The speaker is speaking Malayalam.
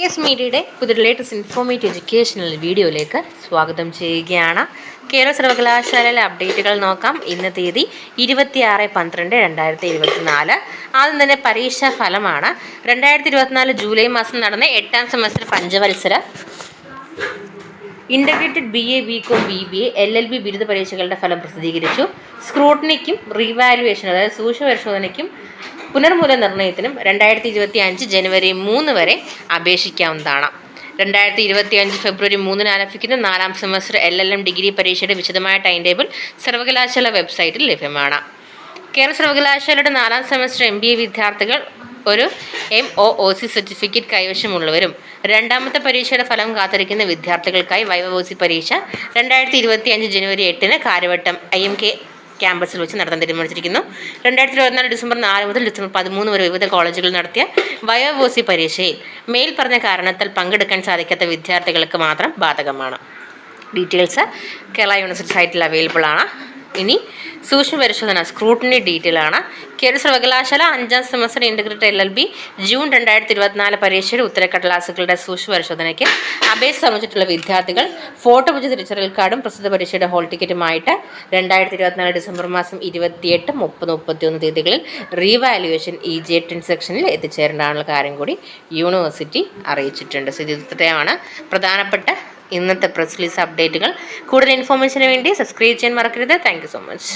എസ് മീഡിയയുടെ പുതിയ ലേറ്റസ്റ്റ് ഇൻഫോർമേറ്റീവ് എഡ്യൂക്കേഷണൽ വീഡിയോയിലേക്ക് സ്വാഗതം ചെയ്യുകയാണ്. കേരള സർവകലാശാലയിലെ അപ്ഡേറ്റുകൾ നോക്കാം. ഇന്ന് തീയതി 26/12/2024. ആദ്യം തന്നെ പരീക്ഷാ ഫലമാണ്. 2024 ജൂലൈ മാസം നടന്ന 8ാം സെമസ്റ്റർ പഞ്ചവത്സര integrated BA BCom BBA LLB ബിരുദ പരീക്ഷകളുടെ ഫലം പ്രസിദ്ധീകരിച്ചു. സ്ക്രൂട്ടനിക്കും റീവാലുവേഷൻ അതായത് സൂക്ഷ്മപരിശോധനയ്ക്കും പുനർമൂല്യനിർണ്ണയത്തിനും 2025 ജനുവരി 3 വരെ അപേക്ഷിക്കാവുന്നതാണ്. 2025 ഫെബ്രുവരി 3 ആരംഭിക്കുന്ന 4ാം സെമസ്റ്റർ LLM ഡിഗ്രി പരീക്ഷയുടെ വിശദമായ ടൈം ടേബിൾ സർവകലാശാല വെബ്സൈറ്റിൽ ലഭ്യമാണ്. കേരള സർവകലാശാലയുടെ 4ാം സെമസ്റ്റർ MBA വിദ്യാർത്ഥികൾ ഒരു MOOC സർട്ടിഫിക്കറ്റ് കൈവശമുള്ളവരും രണ്ടാമത്തെ പരീക്ഷയുടെ ഫലം കാത്തിരിക്കുന്ന വിദ്യാർത്ഥികൾക്കായി വൈവ പരീക്ഷ 2025 ജനുവരി 8 കാര്യവട്ടം IMK ക്യാമ്പസിൽ വെച്ച് നടത്താൻ തീരുമാനിച്ചിരിക്കുന്നു. 2024 ഡിസംബർ 4 മുതൽ ഡിസംബർ 13 വരെ വിവിധ കോളേജുകളിൽ നടത്തിയ വൈവ പരീക്ഷയിൽ മേൽ പറഞ്ഞ കാരണത്താൽ പങ്കെടുക്കാൻ സാധിക്കാത്ത വിദ്യാർത്ഥികൾക്ക് മാത്രം ബാധകമാണ്. ഡീറ്റെയിൽസ് കേരള യൂണിവേഴ്സിറ്റി സൈറ്റിൽ അവൈലബിൾ ആണ്. ഇനി സൂക്ഷ്മ പരിശോധന സ്ക്രൂട്ടിനി ഡീറ്റെയിൽ ആണ്. കേരള സർവകലാശാല 5ാം സെമസ്റ്റർ ഇൻ്റഗ്രേറ്റഡ് LLB ജൂൺ 2024 പരീക്ഷയുടെ ഉത്തരക്കടലാസുകളുടെ സൂക്ഷ്മ പരിശോധനയ്ക്ക് അപേക്ഷ സമർപ്പിച്ചിട്ടുള്ള വിദ്യാർത്ഥികൾ ഫോട്ടോ വെച്ച തിരിച്ചറിയൽ കാർഡും പ്രസ്തുത പരീക്ഷയുടെ ഹോൾ ടിക്കറ്റുമായിട്ട് 2024 ഡിസംബർ മാസം 28, 30, 31 തീയതികളിൽ റീവാലുവേഷൻ EJ10 സെക്ഷനിൽ എത്തിച്ചേരേണ്ടതാണുള്ള കാര്യം കൂടി യൂണിവേഴ്സിറ്റി അറിയിച്ചിട്ടുണ്ട്. ഇത്രയാണ് പ്രധാനപ്പെട്ട ഇന്നത്തെ പ്രസ് റിലീസ് അപ്ഡേറ്റുകൾ. കൂടുതൽ ഇൻഫോർമേഷന് വേണ്ടി സബ്സ്ക്രൈബ് ചെയ്യാൻ മറക്കരുത്. Thank you so much.